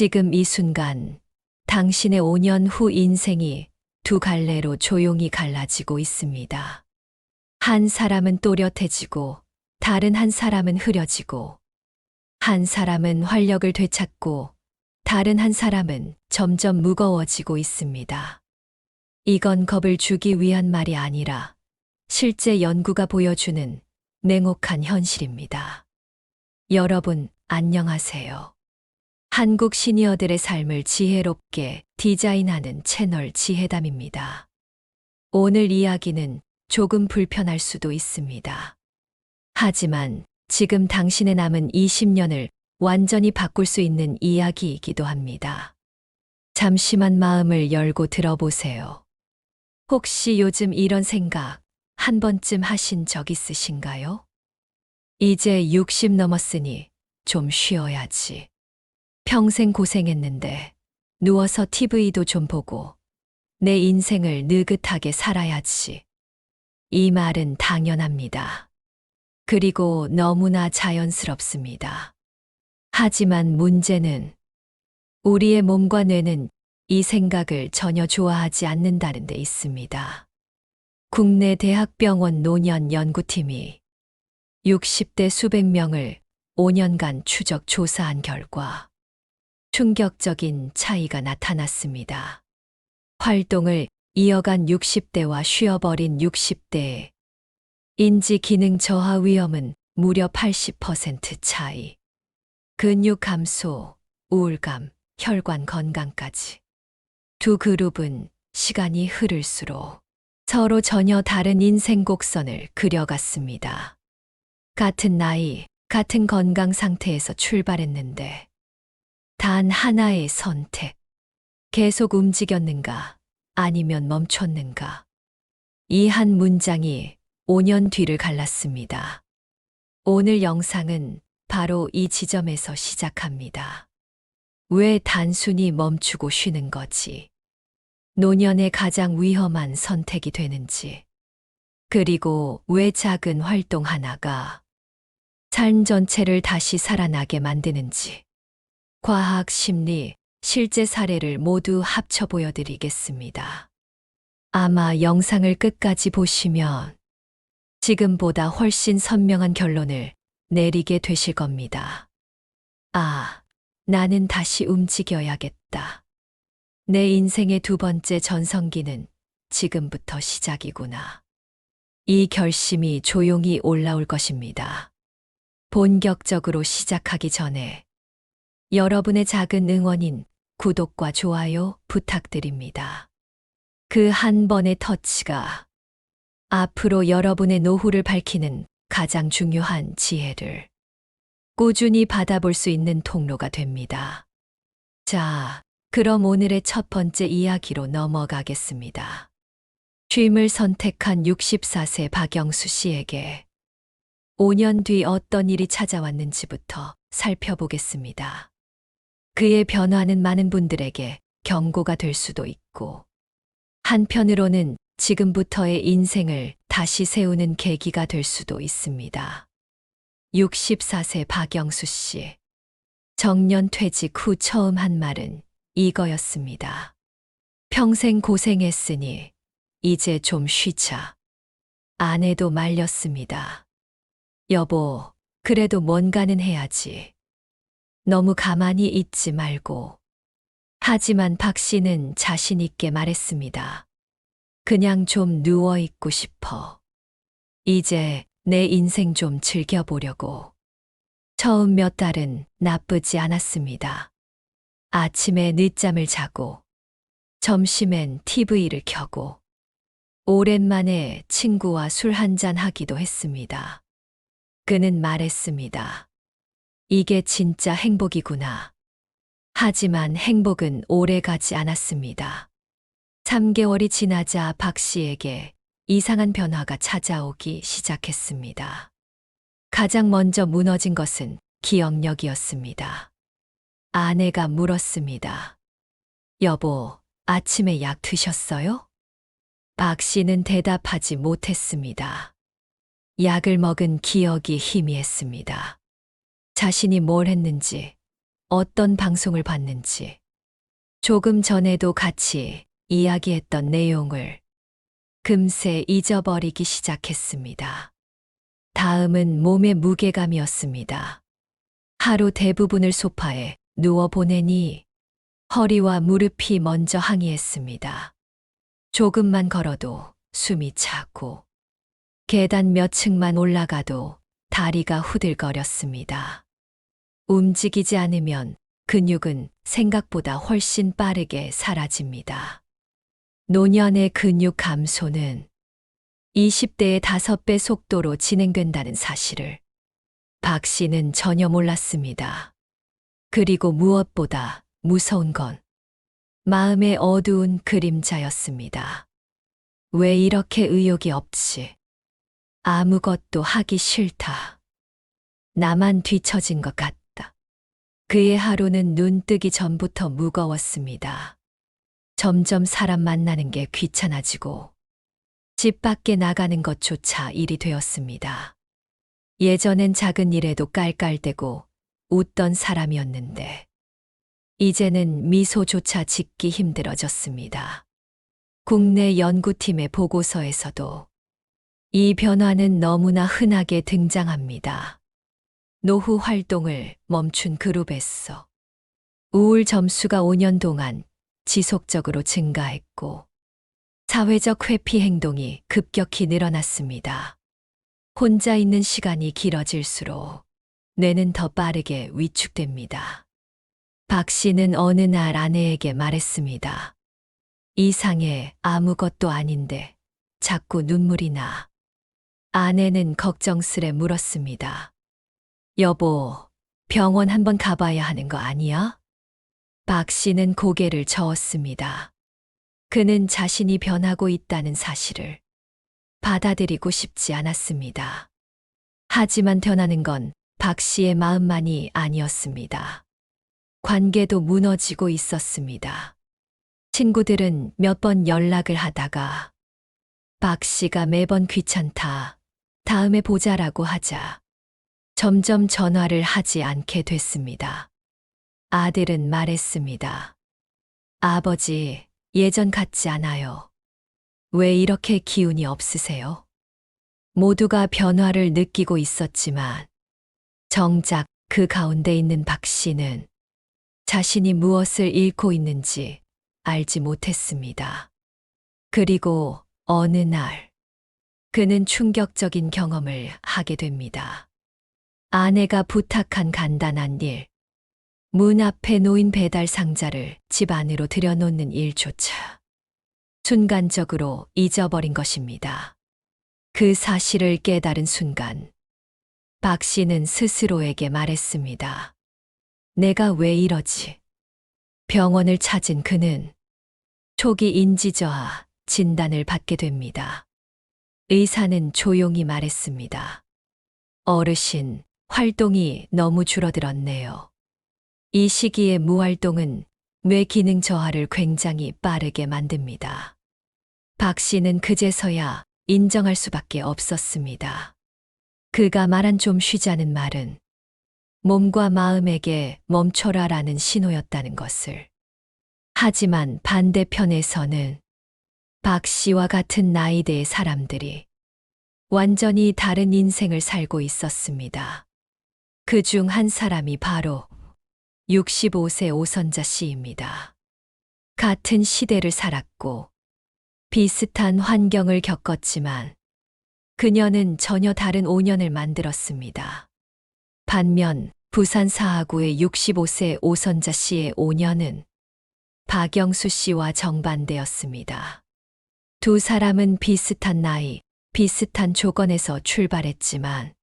지금 이 순간 당신의 5년 후 인생이 두 갈래로 조용히 갈라지고 있습니다. 한 사람은 또렷해지고 다른 한 사람은 흐려지고 한 사람은 활력을 되찾고 다른 한 사람은 점점 무거워지고 있습니다. 이건 겁을 주기 위한 말이 아니라 실제 연구가 보여주는 냉혹한 현실입니다. 여러분, 안녕하세요. 한국 시니어들의 삶을 지혜롭게 디자인하는 채널 지혜담입니다. 오늘 이야기는 조금 불편할 수도 있습니다. 하지만 지금 당신의 남은 20년을 완전히 바꿀 수 있는 이야기이기도 합니다. 잠시만 마음을 열고 들어보세요. 혹시 요즘 이런 생각 한 번쯤 하신 적 있으신가요? 이제 60 넘었으니 좀 쉬어야지. 평생 고생했는데 누워서 TV도 좀 보고 내 인생을 느긋하게 살아야지. 이 말은 당연합니다. 그리고 너무나 자연스럽습니다. 하지만 문제는 우리의 몸과 뇌는 이 생각을 전혀 좋아하지 않는다는 데 있습니다. 국내 대학병원 노년 연구팀이 60대 수백 명을 5년간 추적 조사한 결과 충격적인 차이가 나타났습니다. 활동을 이어간 60대와 쉬어버린 60대의 인지 기능 저하 위험은 무려 80% 차이. 근육 감소, 우울감, 혈관 건강까지. 두 그룹은 시간이 흐를수록 서로 전혀 다른 인생 곡선을 그려갔습니다. 같은 나이, 같은 건강 상태에서 출발했는데 단 하나의 선택. 계속 움직였는가 아니면 멈췄는가. 이 한 문장이 5년 뒤를 갈랐습니다. 오늘 영상은 바로 이 지점에서 시작합니다. 왜 단순히 멈추고 쉬는 거지? 노년의 가장 위험한 선택이 되는지. 그리고 왜 작은 활동 하나가 삶 전체를 다시 살아나게 만드는지. 과학, 심리, 실제 사례를 모두 합쳐 보여드리겠습니다. 아마 영상을 끝까지 보시면 지금보다 훨씬 선명한 결론을 내리게 되실 겁니다. 아, 나는 다시 움직여야겠다. 내 인생의 두 번째 전성기는 지금부터 시작이구나. 이 결심이 조용히 올라올 것입니다. 본격적으로 시작하기 전에 여러분의 작은 응원인 구독과 좋아요 부탁드립니다. 그 한 번의 터치가 앞으로 여러분의 노후를 밝히는 가장 중요한 지혜를 꾸준히 받아볼 수 있는 통로가 됩니다. 자, 그럼 오늘의 첫 번째 이야기로 넘어가겠습니다. 쉼을 선택한 64세 박영수 씨에게 5년 뒤 어떤 일이 찾아왔는지부터 살펴보겠습니다. 그의 변화는 많은 분들에게 경고가 될 수도 있고, 한편으로는 지금부터의 인생을 다시 세우는 계기가 될 수도 있습니다. 64세 박영수 씨. 정년 퇴직 후 처음 한 말은 이거였습니다. 평생 고생했으니 이제 좀 쉬자. 아내도 말렸습니다. 여보, 그래도 뭔가는 해야지. 너무 가만히 있지 말고. 하지만 박 씨는 자신 있게 말했습니다. 그냥 좀 누워있고 싶어. 이제 내 인생 좀 즐겨보려고. 처음 몇 달은 나쁘지 않았습니다. 아침에 늦잠을 자고, 점심엔 TV를 켜고, 오랜만에 친구와 술 한잔 하기도 했습니다. 그는 말했습니다. 이게 진짜 행복이구나. 하지만 행복은 오래 가지 않았습니다. 3개월이 지나자 박 씨에게 이상한 변화가 찾아오기 시작했습니다. 가장 먼저 무너진 것은 기억력이었습니다. 아내가 물었습니다. 여보, 아침에 약 드셨어요? 박 씨는 대답하지 못했습니다. 약을 먹은 기억이 희미했습니다. 자신이 뭘 했는지, 어떤 방송을 봤는지, 조금 전에도 같이 이야기했던 내용을 금세 잊어버리기 시작했습니다. 다음은 몸의 무게감이었습니다. 하루 대부분을 소파에 누워 보내니 허리와 무릎이 먼저 항의했습니다. 조금만 걸어도 숨이 차고, 계단 몇 층만 올라가도 다리가 후들거렸습니다. 움직이지 않으면 근육은 생각보다 훨씬 빠르게 사라집니다. 노년의 근육 감소는 20대의 5배 속도로 진행된다는 사실을 박 씨는 전혀 몰랐습니다. 그리고 무엇보다 무서운 건 마음의 어두운 그림자였습니다. 왜 이렇게 의욕이 없지? 아무것도 하기 싫다. 나만 뒤처진 것 같다. 그의 하루는 눈 뜨기 전부터 무거웠습니다. 점점 사람 만나는 게 귀찮아지고 집 밖에 나가는 것조차 일이 되었습니다. 예전엔 작은 일에도 깔깔대고 웃던 사람이었는데 이제는 미소조차 짓기 힘들어졌습니다. 국내 연구팀의 보고서에서도 이 변화는 너무나 흔하게 등장합니다. 노후 활동을 멈춘 그룹에서 우울 점수가 5년 동안 지속적으로 증가했고 사회적 회피 행동이 급격히 늘어났습니다. 혼자 있는 시간이 길어질수록 뇌는 더 빠르게 위축됩니다. 박 씨는 어느 날 아내에게 말했습니다. 이상해, 아무것도 아닌데 자꾸 눈물이 나. 아내는 걱정스레 물었습니다. 여보, 병원 한번 가봐야 하는 거 아니야? 박 씨는 고개를 저었습니다. 그는 자신이 변하고 있다는 사실을 받아들이고 싶지 않았습니다. 하지만 변하는 건 박 씨의 마음만이 아니었습니다. 관계도 무너지고 있었습니다. 친구들은 몇 번 연락을 하다가 박 씨가 매번 귀찮다, 다음에 보자라고 하자 점점 전화를 하지 않게 됐습니다. 아들은 말했습니다. 아버지, 예전 같지 않아요. 왜 이렇게 기운이 없으세요? 모두가 변화를 느끼고 있었지만 정작 그 가운데 있는 박 씨는 자신이 무엇을 잃고 있는지 알지 못했습니다. 그리고 어느 날 그는 충격적인 경험을 하게 됩니다. 아내가 부탁한 간단한 일, 문 앞에 놓인 배달 상자를 집 안으로 들여놓는 일조차 순간적으로 잊어버린 것입니다. 그 사실을 깨달은 순간 박 씨는 스스로에게 말했습니다. 내가 왜 이러지? 병원을 찾은 그는 초기 인지저하 진단을 받게 됩니다. 의사는 조용히 말했습니다. 어르신, 활동이 너무 줄어들었네요. 이 시기의 무활동은 뇌 기능 저하를 굉장히 빠르게 만듭니다. 박 씨는 그제서야 인정할 수밖에 없었습니다. 그가 말한 좀 쉬자는 말은 몸과 마음에게 멈춰라라는 신호였다는 것을. 하지만 반대편에서는 박 씨와 같은 나이대의 사람들이 완전히 다른 인생을 살고 있었습니다. 그 중 한 사람이 바로 65세 오선자 씨입니다. 같은 시대를 살았고 비슷한 환경을 겪었지만 그녀는 전혀 다른 5년을 만들었습니다. 반면 부산 사하구의 65세 오선자 씨의 5년은 박영수 씨와 정반대였습니다. 두 사람은 비슷한 나이, 비슷한 조건에서 출발했지만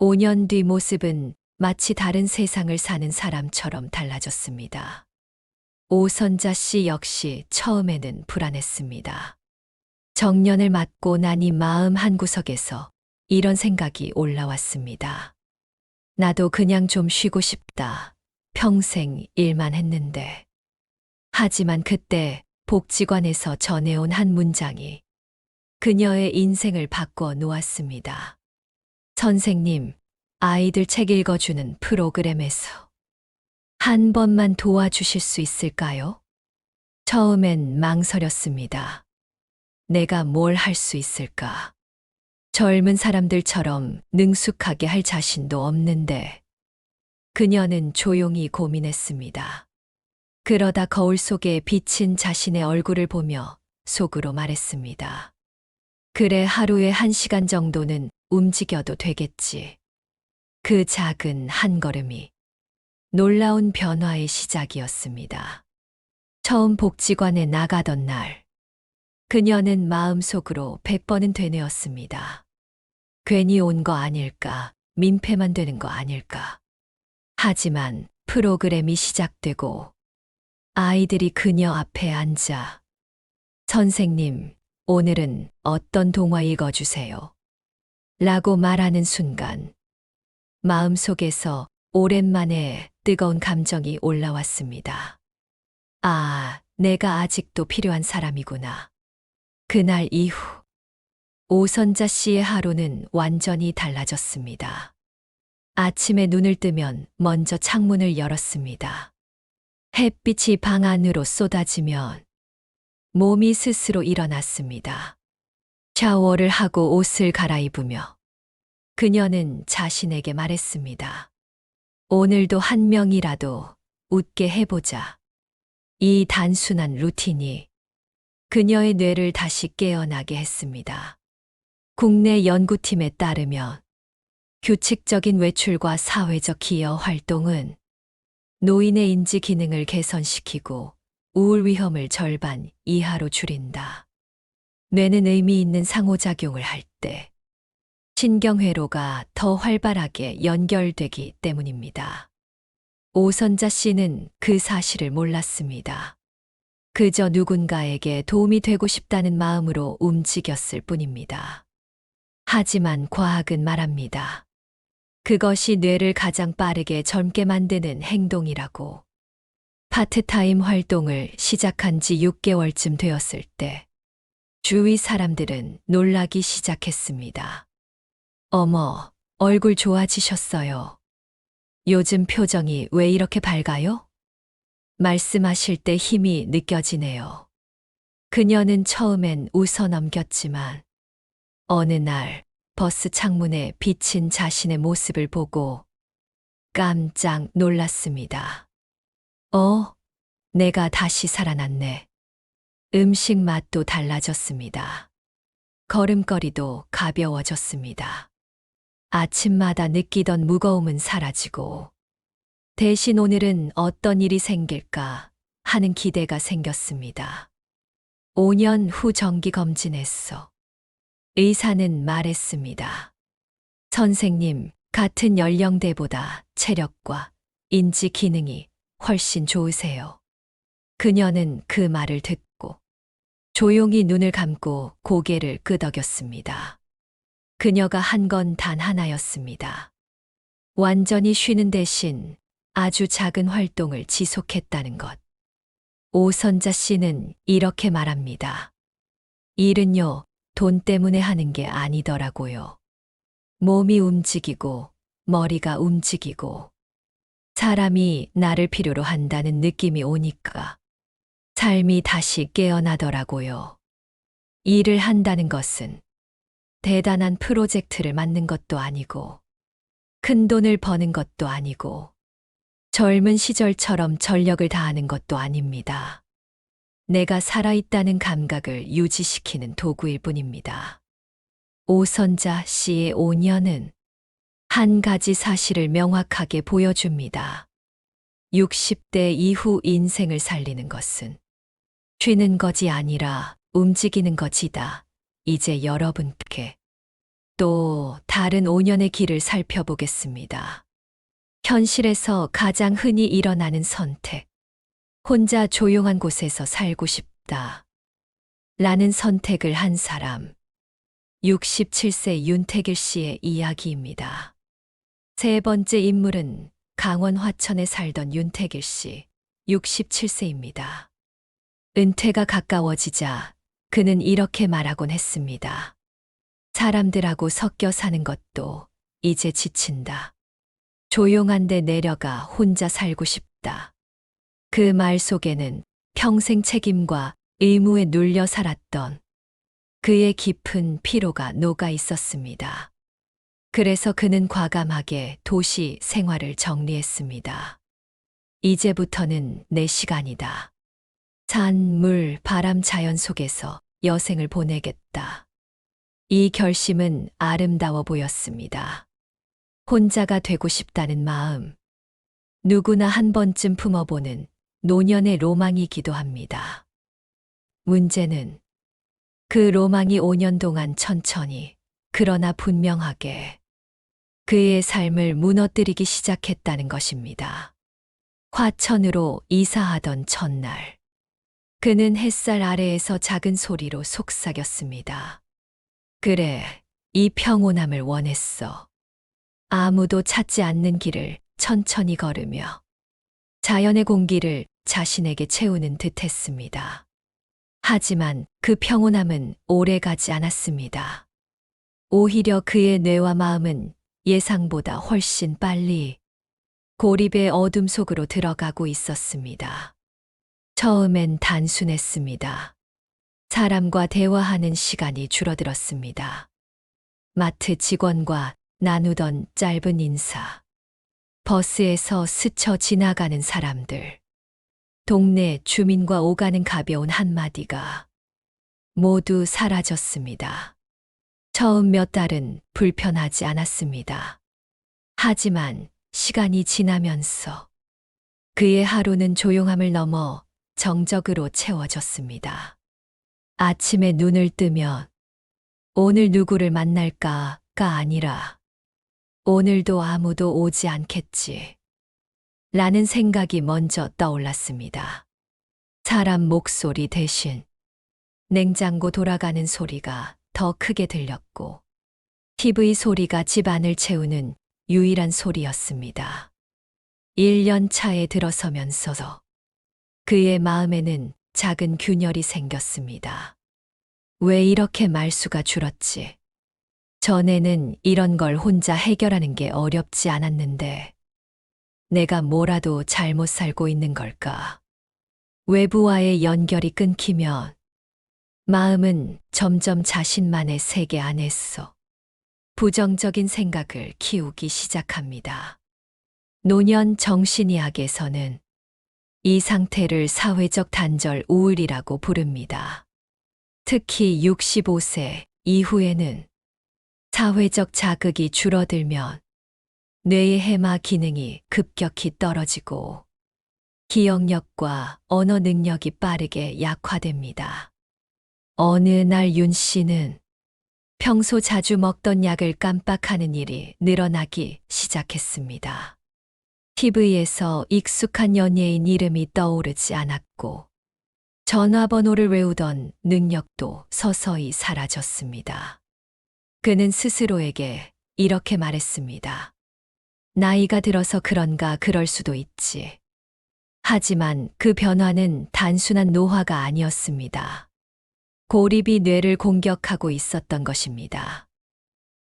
5년 뒤 모습은 마치 다른 세상을 사는 사람처럼 달라졌습니다. 오선자 씨 역시 처음에는 불안했습니다. 정년을 맞고 나니 마음 한구석에서 이런 생각이 올라왔습니다. 나도 그냥 좀 쉬고 싶다. 평생 일만 했는데. 하지만 그때 복지관에서 전해온 한 문장이 그녀의 인생을 바꿔 놓았습니다. 선생님, 아이들 책 읽어주는 프로그램에서 한 번만 도와주실 수 있을까요? 처음엔 망설였습니다. 내가 뭘 할 수 있을까? 젊은 사람들처럼 능숙하게 할 자신도 없는데. 그녀는 조용히 고민했습니다. 그러다 거울 속에 비친 자신의 얼굴을 보며 속으로 말했습니다. 그래, 하루에 1시간 정도는 움직여도 되겠지. 그 작은 한 걸음이 놀라운 변화의 시작이었습니다. 처음 복지관에 나가던 날, 그녀는 마음속으로 100번은 되뇌었습니다. 괜히 온 거 아닐까, 민폐만 되는 거 아닐까. 하지만 프로그램이 시작되고 아이들이 그녀 앞에 앉아 선생님, 오늘은 어떤 동화 읽어주세요. 라고 말하는 순간 마음속에서 오랜만에 뜨거운 감정이 올라왔습니다. 아, 내가 아직도 필요한 사람이구나. 그날 이후 오선자 씨의 하루는 완전히 달라졌습니다. 아침에 눈을 뜨면 먼저 창문을 열었습니다. 햇빛이 방 안으로 쏟아지면 몸이 스스로 일어났습니다. 샤워를 하고 옷을 갈아입으며 그녀는 자신에게 말했습니다. 오늘도 한 명이라도 웃게 해보자. 이 단순한 루틴이 그녀의 뇌를 다시 깨어나게 했습니다. 국내 연구팀에 따르면 규칙적인 외출과 사회적 기여 활동은 노인의 인지 기능을 개선시키고 우울 위험을 절반 이하로 줄인다. 뇌는 의미 있는 상호작용을 할 때 신경회로가 더 활발하게 연결되기 때문입니다. 오선자 씨는 그 사실을 몰랐습니다. 그저 누군가에게 도움이 되고 싶다는 마음으로 움직였을 뿐입니다. 하지만 과학은 말합니다. 그것이 뇌를 가장 빠르게 젊게 만드는 행동이라고. 파트타임 활동을 시작한 지 6개월쯤 되었을 때 주위 사람들은 놀라기 시작했습니다. 어머, 얼굴 좋아지셨어요. 요즘 표정이 왜 이렇게 밝아요? 말씀하실 때 힘이 느껴지네요. 그녀는 처음엔 웃어 넘겼지만 어느 날 버스 창문에 비친 자신의 모습을 보고 깜짝 놀랐습니다. 내가 다시 살아났네. 음식 맛도 달라졌습니다. 걸음걸이도 가벼워졌습니다. 아침마다 느끼던 무거움은 사라지고 대신 오늘은 어떤 일이 생길까 하는 기대가 생겼습니다. 5년 후 정기검진했어. 의사는 말했습니다. 선생님, 같은 연령대보다 체력과 인지 기능이 훨씬 좋으세요. 그녀는 그 말을 듣고 조용히 눈을 감고 고개를 끄덕였습니다. 그녀가 한 건 단 하나였습니다. 완전히 쉬는 대신 아주 작은 활동을 지속했다는 것. 오선자 씨는 이렇게 말합니다. 일은요, 돈 때문에 하는 게 아니더라고요. 몸이 움직이고 머리가 움직이고 사람이 나를 필요로 한다는 느낌이 오니까 삶이 다시 깨어나더라고요. 일을 한다는 것은 대단한 프로젝트를 맡는 것도 아니고 큰 돈을 버는 것도 아니고 젊은 시절처럼 전력을 다하는 것도 아닙니다. 내가 살아있다는 감각을 유지시키는 도구일 뿐입니다. 오선자 씨의 5년은 한 가지 사실을 명확하게 보여줍니다. 60대 이후 인생을 살리는 것은 쉬는 것이 아니라 움직이는 것이다. 이제 여러분께 또 다른 5년의 길을 살펴보겠습니다. 현실에서 가장 흔히 일어나는 선택. 혼자 조용한 곳에서 살고 싶다. 라는 선택을 한 사람. 67세 윤태길 씨의 이야기입니다. 세 번째 인물은 강원 화천에 살던 윤태길 씨, 67세입니다. 은퇴가 가까워지자 그는 이렇게 말하곤 했습니다. 사람들하고 섞여 사는 것도 이제 지친다. 조용한 데 내려가 혼자 살고 싶다. 있다. 그 말 속에는 평생 책임과 의무에 눌려 살았던 그의 깊은 피로가 녹아 있었습니다. 그래서 그는 과감하게 도시 생활을 정리했습니다. 이제부터는 내 시간이다. 산, 물, 바람, 자연 속에서 여생을 보내겠다. 이 결심은 아름다워 보였습니다. 혼자가 되고 싶다는 마음. 누구나 한 번쯤 품어보는 노년의 로망이기도 합니다. 문제는 그 로망이 5년 동안 천천히, 그러나 분명하게 그의 삶을 무너뜨리기 시작했다는 것입니다. 화천으로 이사하던 첫날, 그는 햇살 아래에서 작은 소리로 속삭였습니다. 그래, 이 평온함을 원했어. 아무도 찾지 않는 길을 천천히 걸으며 자연의 공기를 자신에게 채우는 듯 했습니다. 하지만 그 평온함은 오래 가지 않았습니다. 오히려 그의 뇌와 마음은 예상보다 훨씬 빨리 고립의 어둠 속으로 들어가고 있었습니다. 처음엔 단순했습니다. 사람과 대화하는 시간이 줄어들었습니다. 마트 직원과 나누던 짧은 인사, 버스에서 스쳐 지나가는 사람들, 동네 주민과 오가는 가벼운 한마디가 모두 사라졌습니다. 처음 몇 달은 불편하지 않았습니다. 하지만 시간이 지나면서 그의 하루는 조용함을 넘어 정적으로 채워졌습니다. 아침에 눈을 뜨면 오늘 누구를 만날까가 아니라 오늘도 아무도 오지 않겠지 라는 생각이 먼저 떠올랐습니다. 사람 목소리 대신 냉장고 돌아가는 소리가 더 크게 들렸고 TV 소리가 집안을 채우는 유일한 소리였습니다. 1년 차에 들어서면서 그의 마음에는 작은 균열이 생겼습니다. 왜 이렇게 말수가 줄었지? 전에는 이런 걸 혼자 해결하는 게 어렵지 않았는데 내가 뭐라도 잘못 살고 있는 걸까? 외부와의 연결이 끊기면 마음은 점점 자신만의 세계 안에서 부정적인 생각을 키우기 시작합니다. 노년 정신의학에서는 이 상태를 사회적 단절 우울이라고 부릅니다. 특히 65세 이후에는 사회적 자극이 줄어들면 뇌의 해마 기능이 급격히 떨어지고 기억력과 언어 능력이 빠르게 약화됩니다. 어느 날 윤 씨는 평소 자주 먹던 약을 깜빡하는 일이 늘어나기 시작했습니다. TV에서 익숙한 연예인 이름이 떠오르지 않았고 전화번호를 외우던 능력도 서서히 사라졌습니다. 그는 스스로에게 이렇게 말했습니다. 나이가 들어서 그런가 그럴 수도 있지. 하지만 그 변화는 단순한 노화가 아니었습니다. 고립이 뇌를 공격하고 있었던 것입니다.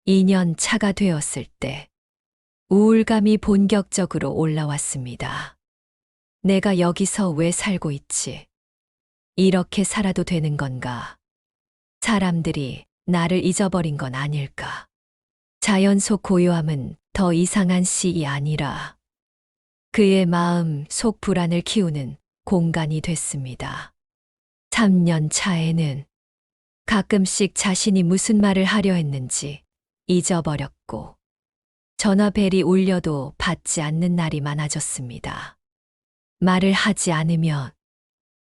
2년 차가 되었을 때 우울감이 본격적으로 올라왔습니다. 내가 여기서 왜 살고 있지? 이렇게 살아도 되는 건가? 사람들이 나를 잊어버린 건 아닐까? 자연 속 고요함은 더 이상한 시이 아니라 그의 마음 속 불안을 키우는 공간이 됐습니다. 3년 차에는 가끔씩 자신이 무슨 말을 하려 했는지 잊어버렸고 전화벨이 울려도 받지 않는 날이 많아졌습니다. 말을 하지 않으면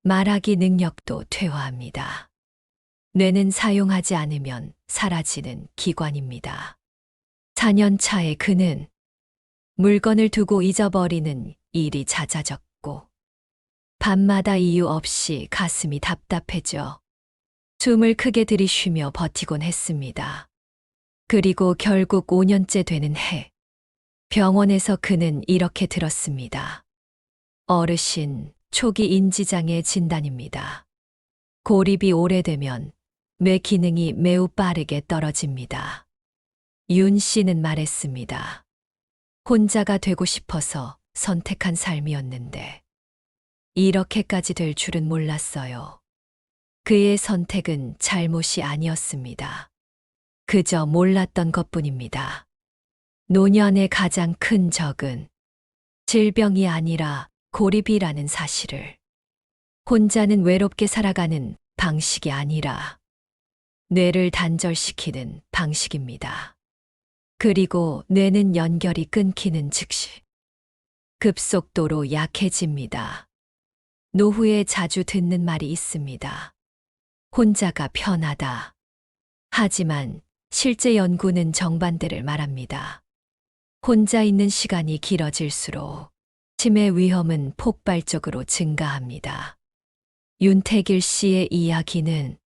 말하기 능력도 퇴화합니다. 뇌는 사용하지 않으면 사라지는 기관입니다. 4년 차에 그는 물건을 두고 잊어버리는 일이 잦아졌고 밤마다 이유 없이 가슴이 답답해져 숨을 크게 들이쉬며 버티곤 했습니다. 그리고 결국 5년째 되는 해, 병원에서 그는 이렇게 들었습니다. 어르신, 초기 인지장애 진단입니다. 고립이 오래되면 뇌 기능이 매우 빠르게 떨어집니다. 윤 씨는 말했습니다. 혼자가 되고 싶어서 선택한 삶이었는데 이렇게까지 될 줄은 몰랐어요. 그의 선택은 잘못이 아니었습니다. 그저 몰랐던 것뿐입니다. 노년의 가장 큰 적은 질병이 아니라 고립이라는 사실을, 혼자는 외롭게 살아가는 방식이 아니라 뇌를 단절시키는 방식입니다. 그리고 뇌는 연결이 끊기는 즉시 급속도로 약해집니다. 노후에 자주 듣는 말이 있습니다. 혼자가 편하다. 하지만 실제 연구는 정반대를 말합니다. 혼자 있는 시간이 길어질수록 치매 위험은 폭발적으로 증가합니다. 윤태길 씨의 이야기는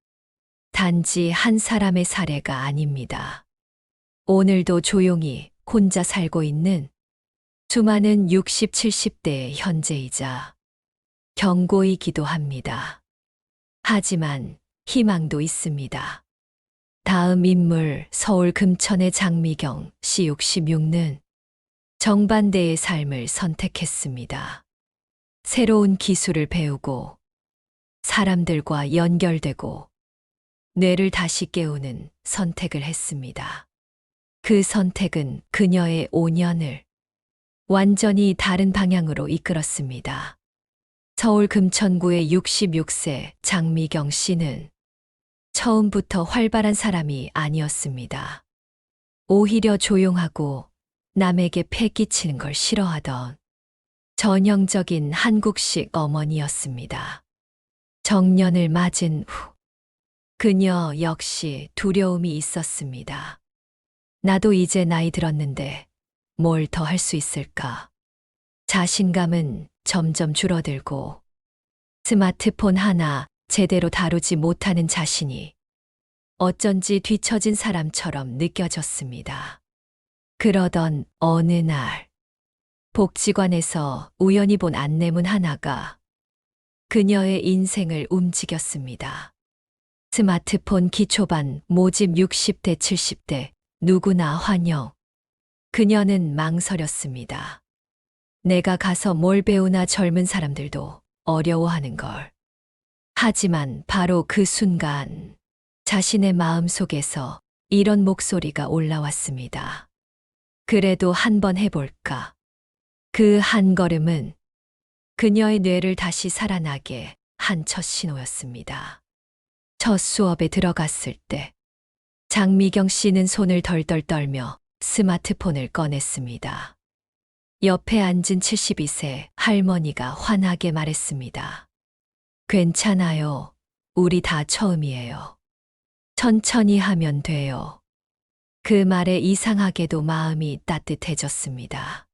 단지 한 사람의 사례가 아닙니다. 오늘도 조용히 혼자 살고 있는 수많은 60, 70대의 현재이자 경고이기도 합니다. 하지만 희망도 있습니다. 다음 인물 서울 금천의 장미경 씨 66는 정반대의 삶을 선택했습니다. 새로운 기술을 배우고 사람들과 연결되고 뇌를 다시 깨우는 선택을 했습니다. 그 선택은 그녀의 5년을 완전히 다른 방향으로 이끌었습니다. 서울 금천구의 66세 장미경 씨는 처음부터 활발한 사람이 아니었습니다. 오히려 조용하고 남에게 패 끼치는 걸 싫어하던 전형적인 한국식 어머니였습니다. 정년을 맞은 후 그녀 역시 두려움이 있었습니다. 나도 이제 나이 들었는데 뭘 더 할 수 있을까? 자신감은 점점 줄어들고 스마트폰 하나 제대로 다루지 못하는 자신이 어쩐지 뒤처진 사람처럼 느껴졌습니다. 그러던 어느 날 복지관에서 우연히 본 안내문 하나가 그녀의 인생을 움직였습니다. 스마트폰 기초반 모집 60대 70대 누구나 환영. 그녀는 망설였습니다. 내가 가서 뭘 배우나 젊은 사람들도 어려워하는 걸. 하지만 바로 그 순간 자신의 마음속에서 이런 목소리가 올라왔습니다. 그래도 한번 해볼까? 그 한 걸음은 그녀의 뇌를 다시 살아나게 한 첫 신호였습니다. 첫 수업에 들어갔을 때 장미경 씨는 손을 덜덜 떨며 스마트폰을 꺼냈습니다. 옆에 앉은 72세 할머니가 환하게 말했습니다. 괜찮아요. 우리 다 처음이에요. 천천히 하면 돼요. 그 말에 이상하게도 마음이 따뜻해졌습니다.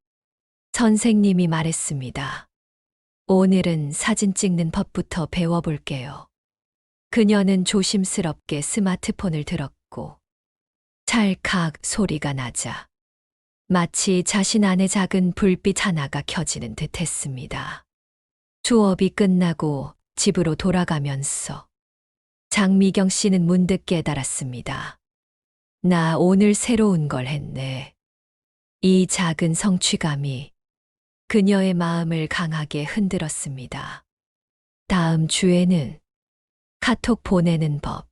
선생님이 말했습니다. 오늘은 사진 찍는 법부터 배워볼게요. 그녀는 조심스럽게 스마트폰을 들었고 찰칵 소리가 나자 마치 자신 안에 작은 불빛 하나가 켜지는 듯 했습니다. 수업이 끝나고 집으로 돌아가면서 장미경 씨는 문득 깨달았습니다. 나 오늘 새로운 걸 했네. 이 작은 성취감이 그녀의 마음을 강하게 흔들었습니다. 다음 주에는 카톡 보내는 법,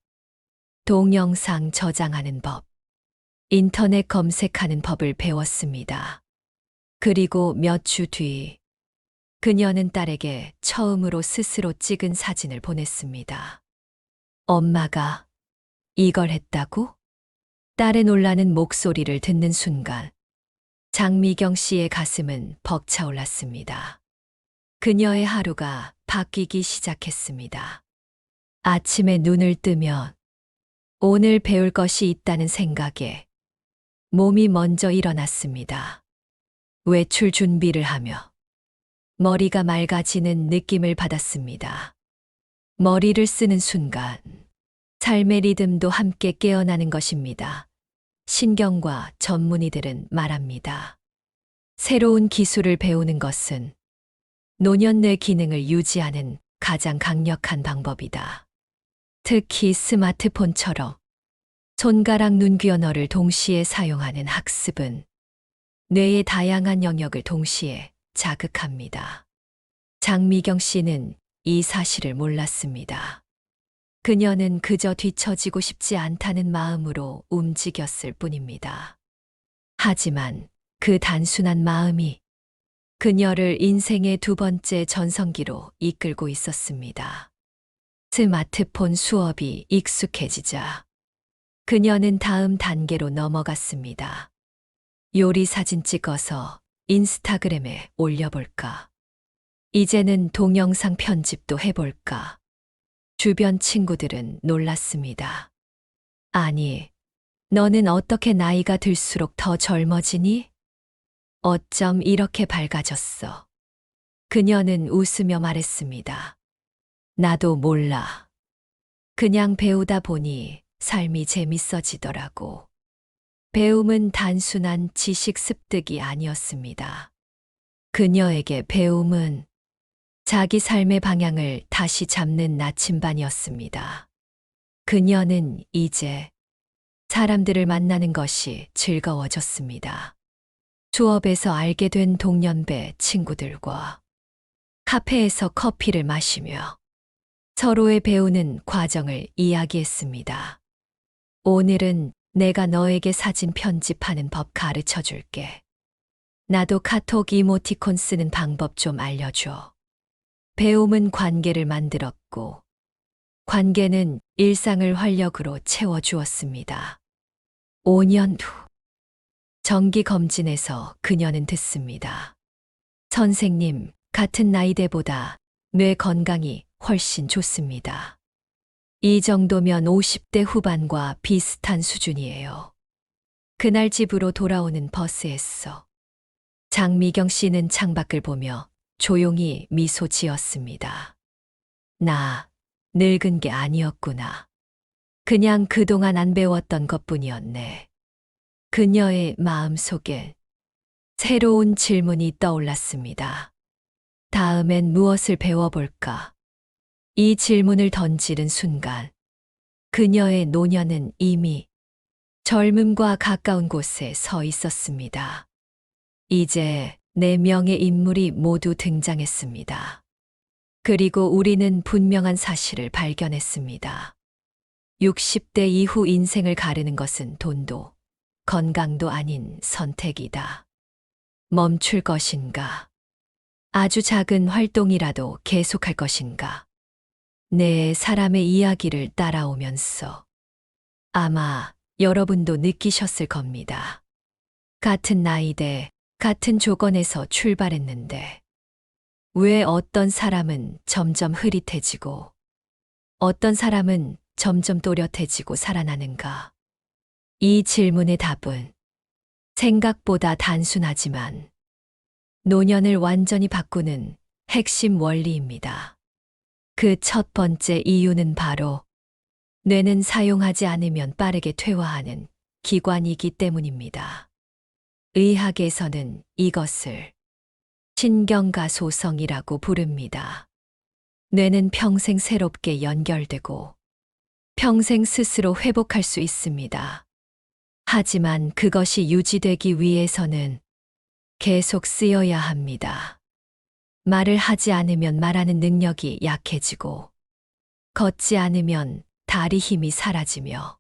동영상 저장하는 법, 인터넷 검색하는 법을 배웠습니다. 그리고 몇 주 뒤, 그녀는 딸에게 처음으로 스스로 찍은 사진을 보냈습니다. 엄마가 이걸 했다고? 딸의 놀라는 목소리를 듣는 순간, 장미경 씨의 가슴은 벅차올랐습니다. 그녀의 하루가 바뀌기 시작했습니다. 아침에 눈을 뜨면 오늘 배울 것이 있다는 생각에 몸이 먼저 일어났습니다. 외출 준비를 하며 머리가 맑아지는 느낌을 받았습니다. 머리를 쓰는 순간 삶의 리듬도 함께 깨어나는 것입니다. 신경과 전문의들은 말합니다. 새로운 기술을 배우는 것은 노년 뇌 기능을 유지하는 가장 강력한 방법이다. 특히 스마트폰처럼 손가락 눈귀 언어를 동시에 사용하는 학습은 뇌의 다양한 영역을 동시에 자극합니다. 장미경 씨는 이 사실을 몰랐습니다. 그녀는 그저 뒤처지고 싶지 않다는 마음으로 움직였을 뿐입니다. 하지만 그 단순한 마음이 그녀를 인생의 두 번째 전성기로 이끌고 있었습니다. 스마트폰 수업이 익숙해지자 그녀는 다음 단계로 넘어갔습니다. 요리 사진 찍어서 인스타그램에 올려볼까? 이제는 동영상 편집도 해볼까? 주변 친구들은 놀랐습니다. 아니, 너는 어떻게 나이가 들수록 더 젊어지니? 어쩜 이렇게 밝아졌어? 그녀는 웃으며 말했습니다. 나도 몰라. 그냥 배우다 보니 삶이 재밌어지더라고. 배움은 단순한 지식 습득이 아니었습니다. 그녀에게 배움은 자기 삶의 방향을 다시 잡는 나침반이었습니다. 그녀는 이제 사람들을 만나는 것이 즐거워졌습니다. 수업에서 알게 된 동년배 친구들과 카페에서 커피를 마시며 서로의 배우는 과정을 이야기했습니다. 오늘은 내가 너에게 사진 편집하는 법 가르쳐 줄게. 나도 카톡 이모티콘 쓰는 방법 좀 알려줘. 배움은 관계를 만들었고, 관계는 일상을 활력으로 채워주었습니다. 5년 후, 정기 검진에서 그녀는 듣습니다. 선생님, 같은 나이대보다 뇌 건강이 훨씬 좋습니다. 이 정도면 50대 후반과 비슷한 수준이에요. 그날 집으로 돌아오는 버스에서 장미경 씨는 창밖을 보며 조용히 미소 지었습니다. 나 늙은 게 아니었구나. 그냥 그동안 안 배웠던 것뿐이었네. 그녀의 마음속에 새로운 질문이 떠올랐습니다. 다음엔 무엇을 배워볼까? 이 질문을 던지는 순간 그녀의 노년은 이미 젊음과 가까운 곳에 서 있었습니다. 이제 4명의 인물이 모두 등장했습니다. 그리고 우리는 분명한 사실을 발견했습니다. 60대 이후 인생을 가르는 것은 돈도 건강도 아닌 선택이다. 멈출 것인가? 아주 작은 활동이라도 계속할 것인가? 내 사람의 이야기를 따라오면서 아마 여러분도 느끼셨을 겁니다. 같은 나이대, 같은 조건에서 출발했는데 왜 어떤 사람은 점점 흐릿해지고 어떤 사람은 점점 또렷해지고 살아나는가? 이 질문의 답은 생각보다 단순하지만 노년을 완전히 바꾸는 핵심 원리입니다. 그 첫 번째 이유는 바로 뇌는 사용하지 않으면 빠르게 퇴화하는 기관이기 때문입니다. 의학에서는 이것을 신경가소성이라고 부릅니다. 뇌는 평생 새롭게 연결되고 평생 스스로 회복할 수 있습니다. 하지만 그것이 유지되기 위해서는 계속 쓰여야 합니다. 말을 하지 않으면 말하는 능력이 약해지고, 걷지 않으면 다리 힘이 사라지며,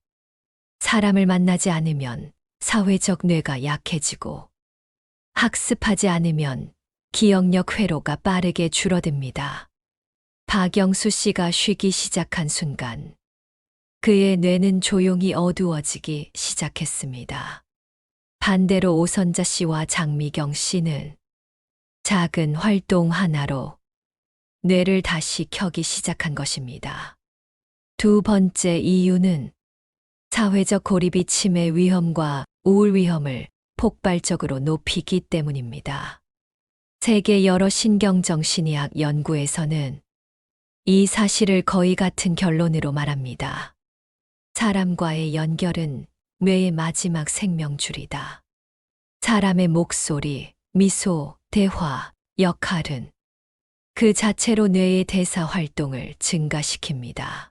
사람을 만나지 않으면 사회적 뇌가 약해지고, 학습하지 않으면 기억력 회로가 빠르게 줄어듭니다. 박영수 씨가 쉬기 시작한 순간, 그의 뇌는 조용히 어두워지기 시작했습니다. 반대로 오선자 씨와 장미경 씨는 작은 활동 하나로 뇌를 다시 켜기 시작한 것입니다. 두 번째 이유는 사회적 고립이 치매 위험과 우울 위험을 폭발적으로 높이기 때문입니다. 세계 여러 신경정신의학 연구에서는 이 사실을 거의 같은 결론으로 말합니다. 사람과의 연결은 뇌의 마지막 생명줄이다. 사람의 목소리, 미소, 대화, 역할은 그 자체로 뇌의 대사 활동을 증가시킵니다.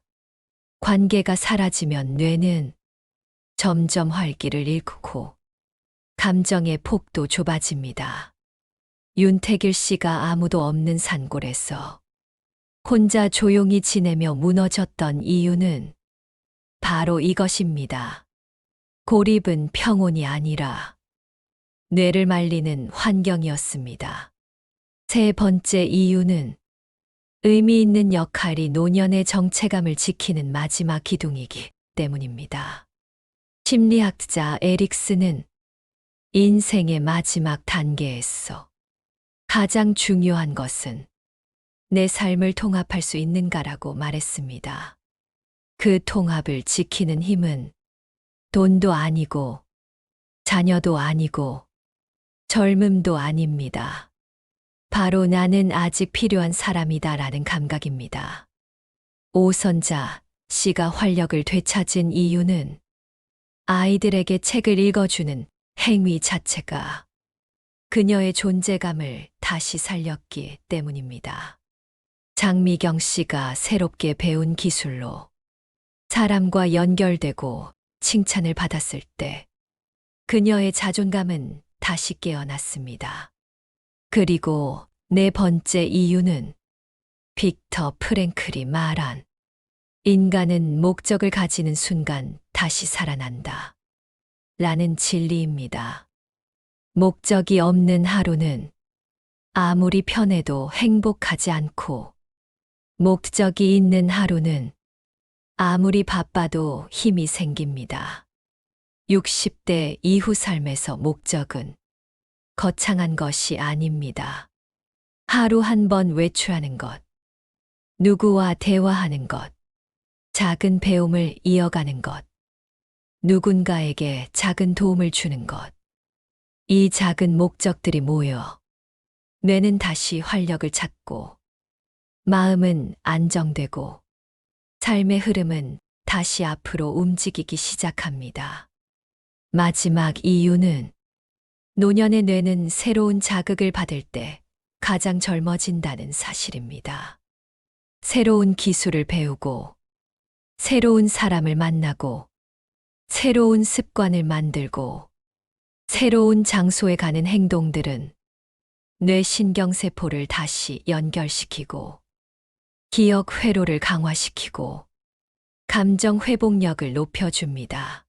관계가 사라지면 뇌는 점점 활기를 잃고 감정의 폭도 좁아집니다. 윤태길 씨가 아무도 없는 산골에서 혼자 조용히 지내며 무너졌던 이유는 바로 이것입니다. 고립은 평온이 아니라 뇌를 말리는 환경이었습니다. 세 번째 이유는 의미 있는 역할이 노년의 정체감을 지키는 마지막 기둥이기 때문입니다. 심리학자 에릭스는 인생의 마지막 단계에서 가장 중요한 것은 내 삶을 통합할 수 있는가라고 말했습니다. 그 통합을 지키는 힘은 돈도 아니고 자녀도 아니고 젊음도 아닙니다. 바로 나는 아직 필요한 사람이다라는 감각입니다. 오선자 씨가 활력을 되찾은 이유는 아이들에게 책을 읽어주는 행위 자체가 그녀의 존재감을 다시 살렸기 때문입니다. 장미경 씨가 새롭게 배운 기술로 사람과 연결되고 칭찬을 받았을 때 그녀의 자존감은 다시 깨어났습니다. 그리고 네 번째 이유는 빅터 프랭클이 말한 인간은 목적을 가지는 순간 다시 살아난다. 라는 진리입니다. 목적이 없는 하루는 아무리 편해도 행복하지 않고 목적이 있는 하루는 아무리 바빠도 힘이 생깁니다. 60대 이후 삶에서 목적은 거창한 것이 아닙니다. 하루 한 번 외출하는 것, 누구와 대화하는 것, 작은 배움을 이어가는 것, 누군가에게 작은 도움을 주는 것. 이 작은 목적들이 모여 뇌는 다시 활력을 찾고 마음은 안정되고 삶의 흐름은 다시 앞으로 움직이기 시작합니다. 마지막 이유는 노년의 뇌는 새로운 자극을 받을 때 가장 젊어진다는 사실입니다. 새로운 기술을 배우고 새로운 사람을 만나고 새로운 습관을 만들고 새로운 장소에 가는 행동들은 뇌 신경세포를 다시 연결시키고 기억 회로를 강화시키고 감정 회복력을 높여줍니다.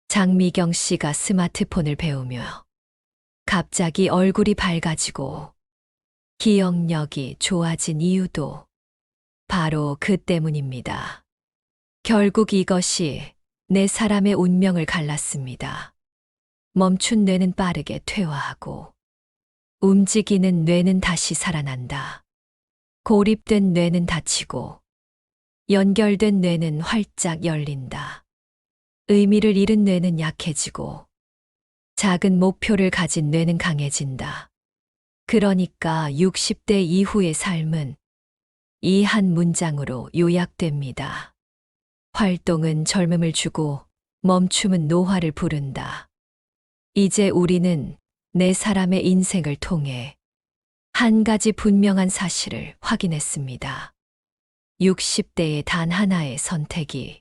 장미경 씨가 스마트폰을 배우며 갑자기 얼굴이 밝아지고 기억력이 좋아진 이유도 바로 그 때문입니다. 결국 이것이 내 사람의 운명을 갈랐습니다. 멈춘 뇌는 빠르게 퇴화하고 움직이는 뇌는 다시 살아난다. 고립된 뇌는 닫히고 연결된 뇌는 활짝 열린다. 의미를 잃은 뇌는 약해지고 작은 목표를 가진 뇌는 강해진다. 그러니까 60대 이후의 삶은 이 한 문장으로 요약됩니다. 활동은 젊음을 주고 멈춤은 노화를 부른다. 이제 우리는 내 사람의 인생을 통해 한 가지 분명한 사실을 확인했습니다. 60대의 단 하나의 선택이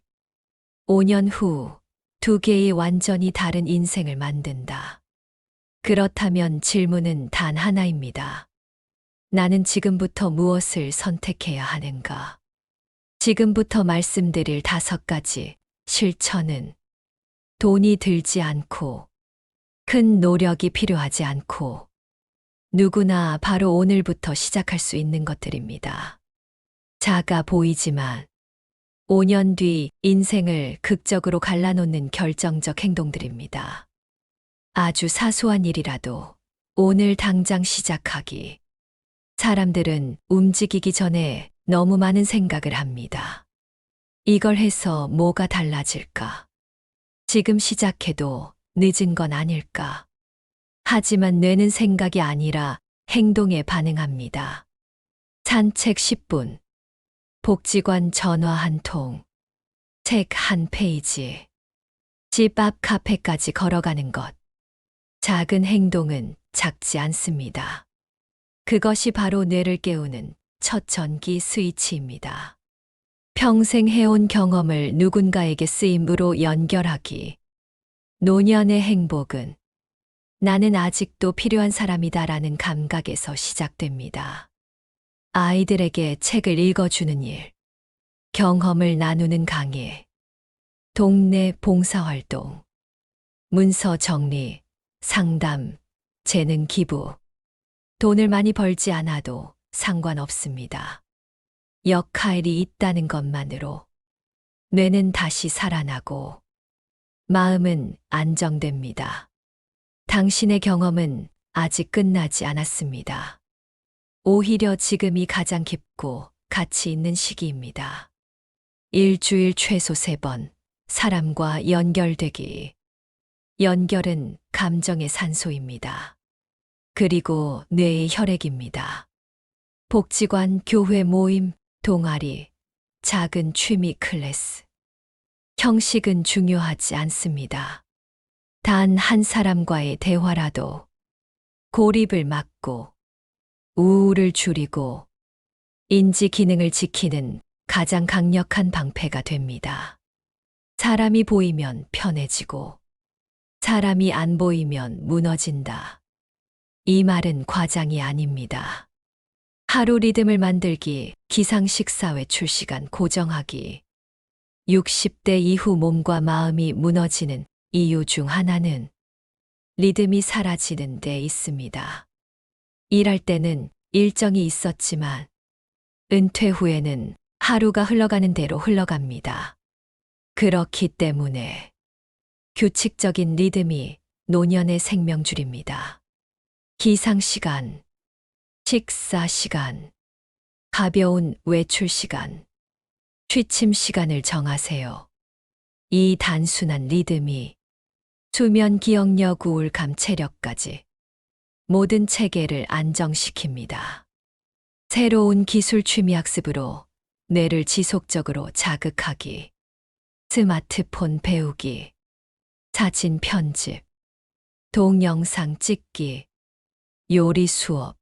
5년 후 두 개의 완전히 다른 인생을 만든다. 그렇다면 질문은 단 하나입니다. 나는 지금부터 무엇을 선택해야 하는가? 지금부터 말씀드릴 5가지 실천은 돈이 들지 않고 큰 노력이 필요하지 않고 누구나 바로 오늘부터 시작할 수 있는 것들입니다. 작아 보이지만 5년 뒤 인생을 극적으로 갈라놓는 결정적 행동들입니다. 아주 사소한 일이라도 오늘 당장 시작하기. 사람들은 움직이기 전에 너무 많은 생각을 합니다. 이걸 해서 뭐가 달라질까? 지금 시작해도 늦은 건 아닐까? 하지만 뇌는 생각이 아니라 행동에 반응합니다. 산책 10분, 복지관 전화 한 통, 책 한 페이지, 집 앞 카페까지 걸어가는 것. 작은 행동은 작지 않습니다. 그것이 바로 뇌를 깨우는 첫 전기 스위치입니다. 평생 해온 경험을 누군가에게 쓰임으로 연결하기. 노년의 행복은 나는 아직도 필요한 사람이다라는 감각에서 시작됩니다. 아이들에게 책을 읽어주는 일, 경험을 나누는 강의, 동네 봉사활동, 문서 정리, 상담, 재능 기부. 돈을 많이 벌지 않아도 상관없습니다. 역할이 있다는 것만으로 뇌는 다시 살아나고 마음은 안정됩니다. 당신의 경험은 아직 끝나지 않았습니다. 오히려 지금이 가장 깊고 가치 있는 시기입니다. 일주일 최소 3번 사람과 연결되기. 연결은 감정의 산소입니다. 그리고 뇌의 혈액입니다. 복지관, 교회 모임, 동아리, 작은 취미 클래스. 형식은 중요하지 않습니다. 단 한 사람과의 대화라도 고립을 막고 우울을 줄이고 인지 기능을 지키는 가장 강력한 방패가 됩니다. 사람이 보이면 편해지고 사람이 안 보이면 무너진다. 이 말은 과장이 아닙니다. 하루 리듬을 만들기, 기상식 사회 출시간 고정하기. 60대 이후 몸과 마음이 무너지는 이유 중 하나는 리듬이 사라지는 데 있습니다. 일할 때는 일정이 있었지만 은퇴 후에는 하루가 흘러가는 대로 흘러갑니다. 그렇기 때문에 규칙적인 리듬이 노년의 생명줄입니다. 기상시간, 식사시간, 가벼운 외출시간, 취침 시간을 정하세요. 이 단순한 리듬이 수면 기억력 우울감 체력까지 모든 체계를 안정시킵니다. 새로운 기술 취미 학습으로 뇌를 지속적으로 자극하기, 스마트폰 배우기, 사진 편집, 동영상 찍기, 요리 수업,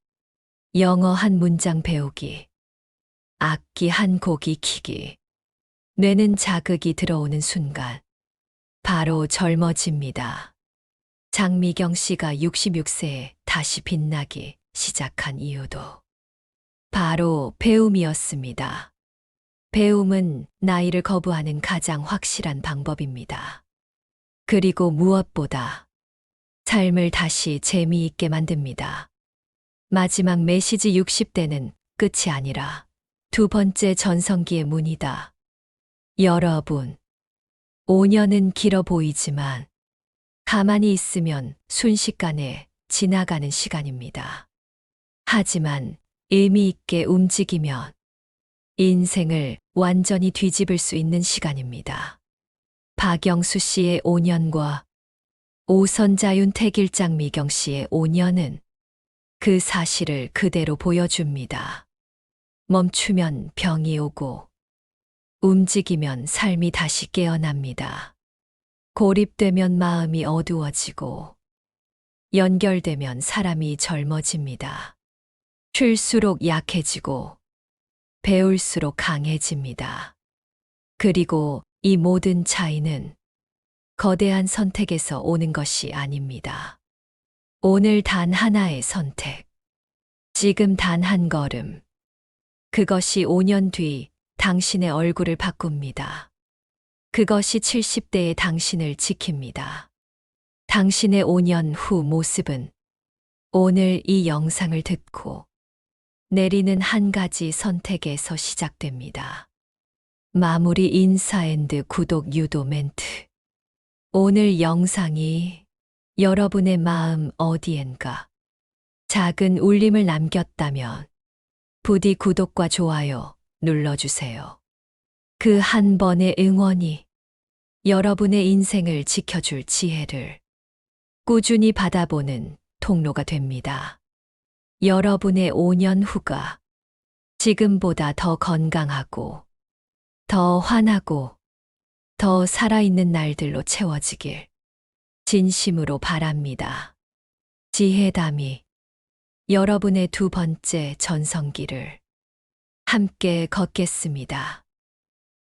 영어 한 문장 배우기, 악기 한 곡 익히기. 뇌는 자극이 들어오는 순간 바로 젊어집니다. 장미경 씨가 66세에 다시 빛나기 시작한 이유도 바로 배움이었습니다. 배움은 나이를 거부하는 가장 확실한 방법입니다. 그리고 무엇보다 삶을 다시 재미있게 만듭니다. 마지막 메시지 60대는 끝이 아니라 2번째 전성기의 문이다. 여러분, 5년은 길어 보이지만 가만히 있으면 순식간에 지나가는 시간입니다. 하지만 의미 있게 움직이면 인생을 완전히 뒤집을 수 있는 시간입니다. 박영수 씨의 5년과 오선자윤 태길장 미경 씨의 5년은 그 사실을 그대로 보여줍니다. 멈추면 병이 오고 움직이면 삶이 다시 깨어납니다. 고립되면 마음이 어두워지고 연결되면 사람이 젊어집니다. 쉴수록 약해지고 배울수록 강해집니다. 그리고 이 모든 차이는 거대한 선택에서 오는 것이 아닙니다. 오늘 단 하나의 선택, 지금 단 한 걸음, 그것이 5년 뒤 당신의 얼굴을 바꿉니다. 그것이 70대의 당신을 지킵니다. 당신의 5년 후 모습은 오늘 이 영상을 듣고 내리는 한 가지 선택에서 시작됩니다. 마무리 인사 앤드 구독 유도 멘트. 오늘 영상이 여러분의 마음 어디엔가 작은 울림을 남겼다면 부디 구독과 좋아요 눌러주세요. 그 한 번의 응원이 여러분의 인생을 지켜줄 지혜를 꾸준히 받아보는 통로가 됩니다. 여러분의 5년 후가 지금보다 더 건강하고 더 환하고 더 살아있는 날들로 채워지길 진심으로 바랍니다. 지혜담이 여러분의 2번째 전성기를 함께 걷겠습니다.